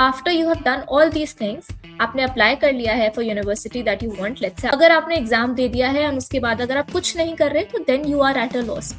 After you have done all these things, आपने apply कर लिया है for university that you want, let's से अगर आपने एग्जाम दे दिया है और उसके बाद अगर आप कुछ नहीं कर रहे तो then you are at a loss.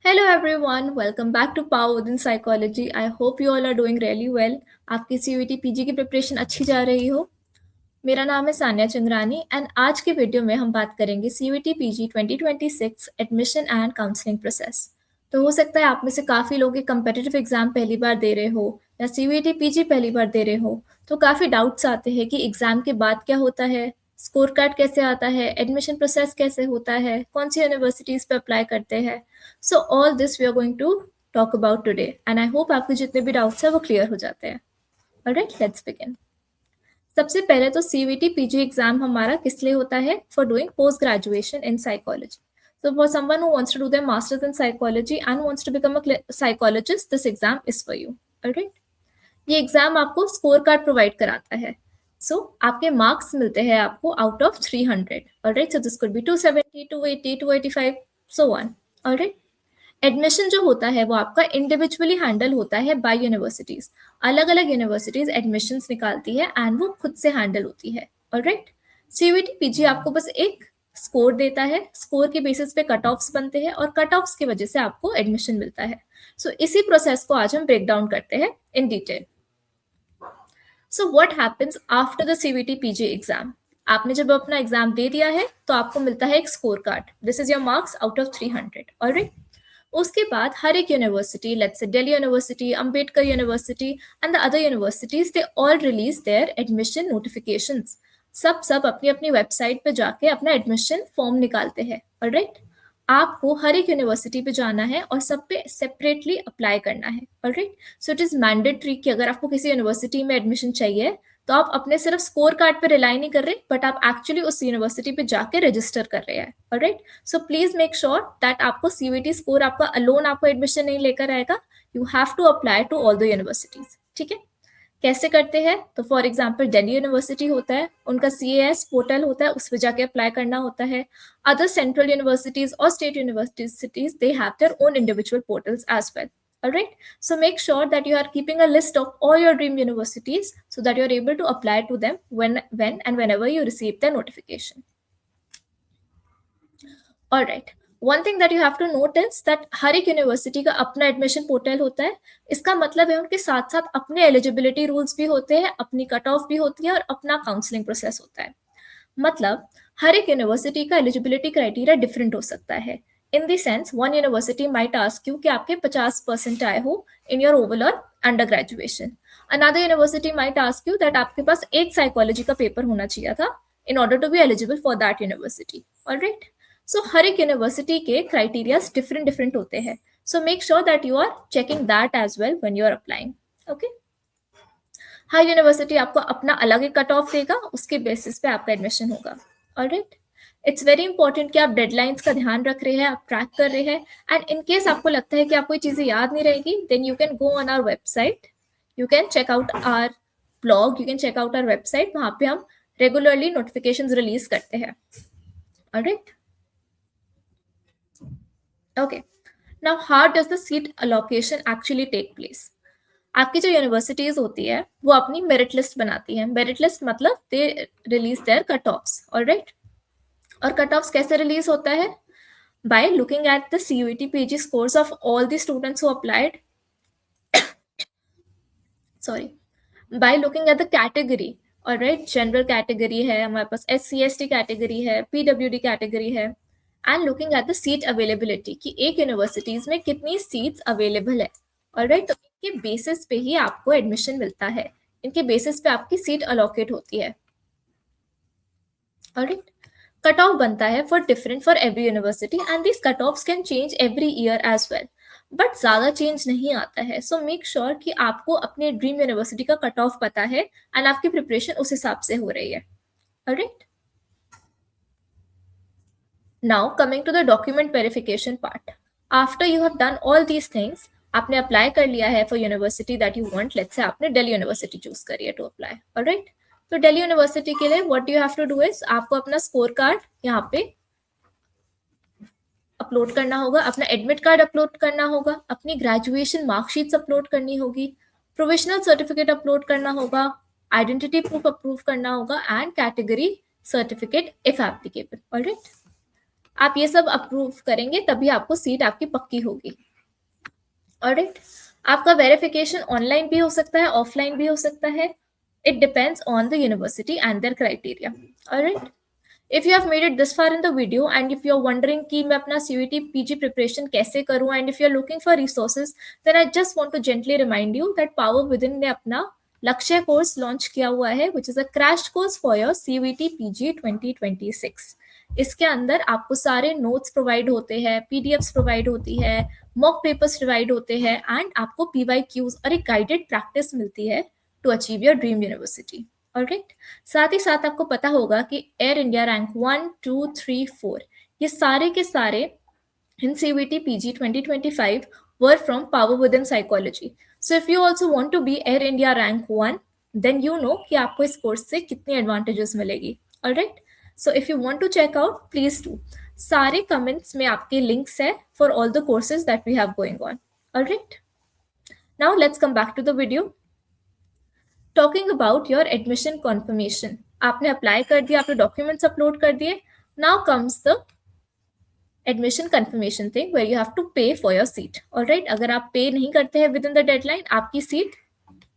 Hello everyone, welcome back to power within psychology. I hope you all are doing really well. आपकी सीयूईटी पीजी की प्रिपरेशन अच्छी जा रही हो. मेरा नाम है सान्या चंद्रानी एंड आज के वीडियो में हम बात करेंगे CUET PG 2026 admission and counselling process. तो हो सकता है आप में से काफ़ी लोग एक कंपेटिटिव एग्जाम पहली बार दे रहे हो या सीयूईटी पीजी पहली बार दे रहे हो, तो काफ़ी डाउट्स आते हैं कि एग्जाम के बाद क्या होता है, स्कोर कार्ड कैसे आता है, एडमिशन प्रोसेस कैसे होता है, कौन सी यूनिवर्सिटीज़ पे अप्लाई करते हैं. So all this we are going to talk about today and I hope आपके जितने भी डाउट्स हैं वो क्लियर हो जाते हैं. Alright, let's begin. सबसे पहले तो सीयूईटी पीजी एग्जाम हमारा किस लिए होता है? For doing post graduation in psychology. So for someone who wants to do their masters in psychology and wants to become a psychologist, this exam is for you. Alright? ये exam आपको score card provide कराता है. आपके marks मिलते हैं आपको out of 300. Alright? So this could be 270, 280, 285, so on. Alright? Admission जो होता है वो आपका इंडिविजुअली हैंडल होता है बाय यूनिवर्सिटीज. अलग अलग यूनिवर्सिटीज एडमिशंस निकालती है एंड वो खुद से हैंडल होती है. ऑलराइट, सीयूईटी पीजी आपको बस एक स्कोर देता है, स्कोर के बेसिस पे कट ऑफ्स बनते हैं और कट ऑफ्स की वजह से आपको एडमिशन मिलता है. इसी प्रोसेस को आज हम ब्रेक डाउन करते हैं in detail. What happens after the CUET PG exam? आपने जब अपना एग्जाम दे दिया है तो आपको मिलता है एक score card. This is your marks out of 300. Alright, उसके बाद हर एक university, let's say Delhi university, Ambedkar university and the other universities, they all release there admission notifications. सब अपनी अपनी वेबसाइट पे जाके अपना एडमिशन फॉर्म निकालते हैं. ऑलराइट, आपको हर एक यूनिवर्सिटी पे जाना है और सब पे सेपरेटली अप्लाई करना है. Alright, so it is mandatory कि अगर आपको किसी यूनिवर्सिटी में एडमिशन चाहिए तो आप अपने सिर्फ स्कोर कार्ड पे रिलाई नहीं कर रहे, बट आप एक्चुअली उस यूनिवर्सिटी पे जाके रजिस्टर कर रहे हैं. Alright, so please make sure that आपको सीयूईटी स्कोर आपका अलोन आपको एडमिशन नहीं लेकर आएगा. You have to apply to all the universities. ठीक है, कैसे करते हैं? तो फॉर एग्जाम्पल दिल्ली यूनिवर्सिटी होता है, उनका CAS पोर्टल होता है, उस पर जाके अप्लाई करना होता है. अदर सेंट्रल यूनिवर्सिटीज और state universities, they have their own individual portals as well. Alright, so make sure that you are keeping a list of all your dream universities so that you are able to apply to them when and whenever you receive their notification. Alright, one thing that you have to note is that हर एक university का अपना admission portal होता है. इसका मतलब है उनके साथ साथ अपने एलिजिबिलिटी रूल्स भी होते हैं, अपनी कट ऑफ भी होती है और अपना काउंसलिंग प्रोसेस होता है. मतलब हर एक यूनिवर्सिटी का एलिजिबिलिटी क्राइटेरिया डिफरेंट हो सकता है. In the sense, one university might ask you कि आपके 50% आए हो in your overall under graduation. Another university might ask you that आपके पास एक साइकोलॉजी का पेपर होना चाहिए था in order to be eligible for that university. Alright? So हर एक यूनिवर्सिटी के क्राइटेरियाज डिफरेंट होते हैं. So make sure that you are checking that as well when you are applying. Okay? Her university आपको अपना अलग एक कट ऑफ देगा, उसके बेसिस पे आपका एडमिशन होगा. ऑलराइट, इट्स वेरी इंपॉर्टेंट कि आप डेडलाइंस का ध्यान रख रहे हैं, आप ट्रैक कर रहे हैं. एंड इन केस आपको लगता है कि आपको ये चीज़ें याद नहीं रहेगी, then you can go on our website, you can check out our blog, you can check out our website. वहाँ पे हम रेगुलरली नोटिफिकेशंस रिलीज करते हैं. Alright, okay, now how does the seat allocation actually take place? आपकी जो universities होती है वो अपनी मेरिट लिस्ट बनाती है. मेरिट लिस्ट मतलब they release there cut offs. Alright, और कट ऑफ्स कैसे रिलीज होता है? By looking at the CUET PG scores of all the students who applied, sorry, by looking at the category. Alright, general category है हमारे पास, SC/ST category है, PWD category है, and looking at the seat availability कि एक universities में कितनी seats available है. Alright, तो इनके बेसिस पे ही आपको एडमिशन मिलता है, इनके बेसिस पे आपकी सीट अलोकेट होती है. ऑलराइट, कट ऑफ बनता है for every university and this cut offs can change every year as well, but ज्यादा चेंज नहीं आता है. सो मेक श्योर कि आपको अपने ड्रीम यूनिवर्सिटी का कट ऑफ पता है एंड आपकी प्रिपरेशन उस हिसाब से हो रही है. Alright, now coming to the document verification part. After you have done all these things, आपने अप्लाई कर लिया है for university that you want. Let's say आपने दिल्ली यूनिवर्सिटी चूज करी है टू अप्लाई. ऑलराइट, तो दिल्ली यूनिवर्सिटी के लिए what you have to do is, आपको अपना स्कोर कार्ड यहाँ पे अपलोड करना होगा, अपना एडमिट कार्ड अपलोड करना होगा, अपनी ग्रेजुएशन मार्कशीट्स अपलोड करनी होगी, प्रोविजनल सर्टिफिकेट अपलोड करना होगा, आइडेंटिटी प्रूफ अप्रूव करना होगा and category certificate if applicable. Alright, आप ये सब अप्रूव करेंगे तभी आपको सीट आपकी पक्की होगी। ऑलराइट, आपका वेरिफिकेशन ऑनलाइन भी हो सकता है, ऑफलाइन भी हो सकता है। It depends on the university and their criteria. Alright, if you have made it this far in the video and if you are wondering कि मैं अपना सीयूईटी पीजी प्रिपरेशन कैसे करूं and if you are looking for resources, then I just want to gently remind you that power within ने अपना Lakshya course launch किया हुआ है, which is a crash course for your CUET PG 2026। इसके अंदर आपको सारे नोट्स प्रोवाइड होते हैं, पीडीएफ्स प्रोवाइड होती है, मॉक पेपर्स प्रोवाइड होते हैं एंड आपको पीवाईक्यूज और एक गाइडेड प्रैक्टिस मिलती है to achieve your dream university. Alright, साथ ही साथ आपको पता होगा कि एयर इंडिया रैंक 1, 2, 3, 4 ये सारे के सारे in CVT PG 2025 were from Power Within Psychology. So if you also want to be Air India rank 1, then you know कि आपको इस कोर्स से कितनी एडवांटेजेस मिलेगी। Alright, so if you want to check out please do. सारे comments में आपके links है for all the courses that we have going on. Alright, now let's come back to the video. Talking about your admission confirmation, आपने apply कर दिया, आपने documents upload कर दिए। Now comes the admission confirmation thing where you have to pay for your seat. Alright, अगर आप pay नहीं करते हैं विद इन द डेडलाइन, आपकी सीट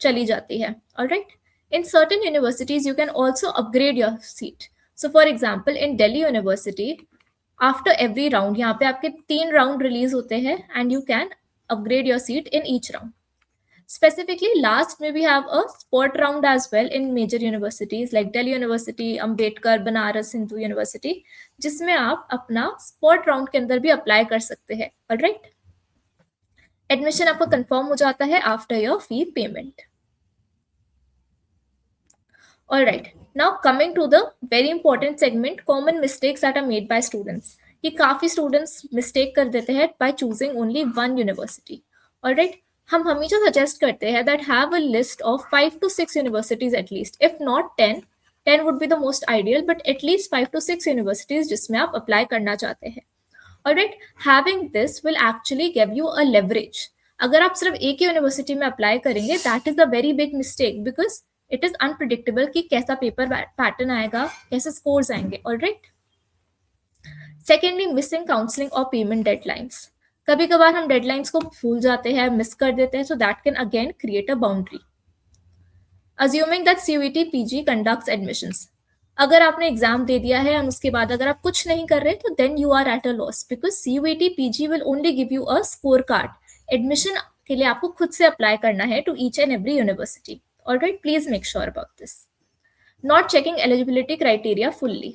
चली जाती है। Alright, in certain universities you can also upgrade your seat. So for example in Delhi university, after every round यहाँ पे आपके 3 राउंड रिलीज होते हैं and you can upgrade your seat in each round. Specifically, last may we have a sport round as well in major universities like Delhi University, Ambedkar, Banaras Hindu University, जिसमें आप अपना sport round के अंदर भी apply कर सकते हैं। Alright, admission आपको कंफर्म हो जाता है after your fee payment. Alright, now coming to the very important segment, common mistakes that are made by students. ये काफी स्टूडेंट्स मिस्टेक कर देते हैं by choosing only one university. Alright, हम हमेशा सजेस्ट करते हैं that have a list of 5 to 6 universities at least, if not 10 would be the most ideal, but at least 5 to 6 universities जिसमें आप अप्लाई करना चाहते हैं। Alright, having this will actually give you a leverage. अगर आप सिर्फ एक ही यूनिवर्सिटी में अप्लाई करेंगे, that is a very big mistake because it is unpredictable कि कैसा पेपर पैटर्न आएगा, कैसे स्कोर्स आएंगे। ऑलराइट, सेकेंडली, मिसिंग काउंसलिंग और पेमेंट डेडलाइंस। कभी कभार हम डेडलाइंस को भूल जाते हैं, मिस कर देते हैं, so that can again create a boundary. Assuming that CUET PG conducts admissions, अगर आपने एग्जाम दे दिया है और उसके बाद अगर आप कुछ नहीं कर रहे तो then you are at a loss because CUET PG will only give you a score card. Admission के लिए आपको खुद से अप्लाई करना है to each and every university. Alright, please make sure about this. Not checking eligibility criteria fully,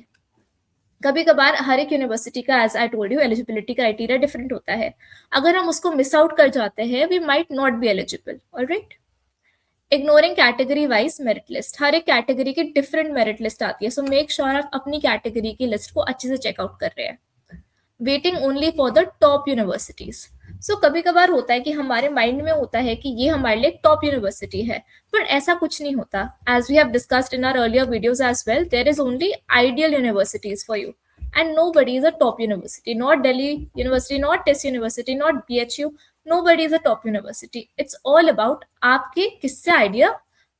कभी कभार हर एक यूनिवर्सिटी का as I told you eligibility criteria different होता है। अगर हम उसको मिस आउट कर जाते हैं, we might not be eligible. Alright, ignoring category wise merit list, हर एक कैटेगरी की डिफरेंट मेरिट लिस्ट आती है, सो मेक श्योर आप अपनी कैटेगरी की लिस्ट को अच्छे से चेकआउट कर रहे हैं। Waiting only for the top universities, so कभी कभार होता है कि हमारे माइंड में होता है कि ये हमारे लिए टॉप यूनिवर्सिटी है, पर ऐसा कुछ नहीं होता। As we have discussed in our earlier videos as well, there is only ideal universities for you and nobody is a top university, not Delhi University, not TISS University, not BHU, nobody is a top university. It's all about आपके किससे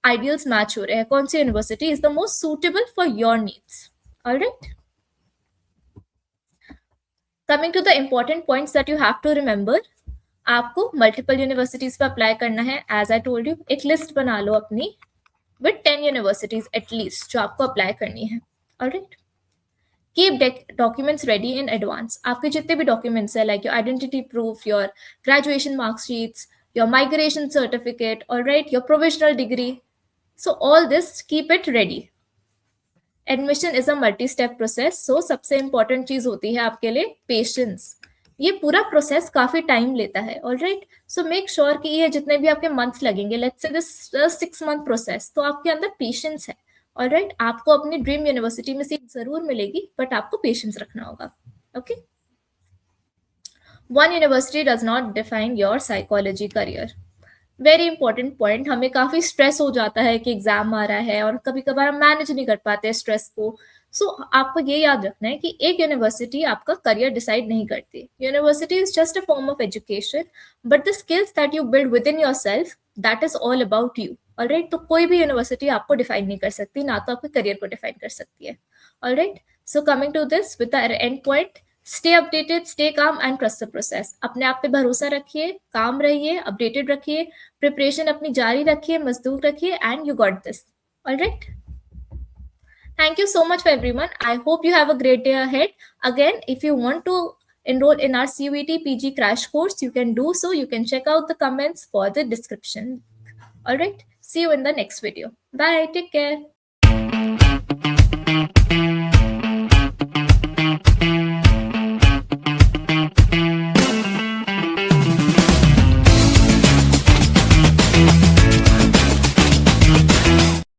ideals match हो रहे हैं, कौन सी university is the most suitable for your needs. Alright, coming to the important points that you have to remember, आपको multiple universities पे apply करना है। As I told you, एक list बना लो अपनी with 10 universities at least जो आपको apply करनी है। Alright, keep documents ready in advance. आपके जितने भी documents है, like your identity proof, your graduation mark sheets, your migration certificate, alright, your provisional degree. So all this, keep it ready. Admission is a multi-step process. So सबसे important चीज होती है आपके लिए patience. ये पूरा प्रोसेस काफी टाइम लेता है। ऑलराइट, सो मेक श्योर कि ये जितने भी आपके मंथ्स लगेंगे, let's say this 6 month process, तो आपके अंदर पेशेंस है। ऑलराइट, आपको अपनी ड्रीम यूनिवर्सिटी में सीट जरूर मिलेगी, बट आपको पेशेंस रखना होगा। Okay, one university does not define your psychology career. Very important point, हमें काफी स्ट्रेस हो जाता है कि एग्जाम आ रहा है और कभी कभार हम मैनेज नहीं कर पाते स्ट्रेस को। सो आपको ये याद रखना है कि एक यूनिवर्सिटी आपका करियर डिसाइड नहीं करती। University is just a form of education, but the skills that you build with in your self, that is all about you. Alright, तो कोई भी यूनिवर्सिटी आपको डिफाइन नहीं कर सकती, ना तो आपके करियर को डिफाइन कर सकती है. Alright, so coming to this with the end point, stay updated, stay calm and trust the process. अपने आप पे भरोसा रखिए, काम रहिए, अपडेटेड रखिए, प्रिपरेशन अपनी जारी रखिए, मजदूर रखिए, and you got this. Alright, thank you so much for everyone. I hope you have a great day ahead. Again, if you want to enroll in our CUET PG crash course, you can do so. You can check out the comments for the description. All right. See you in the next video. Bye. Take care.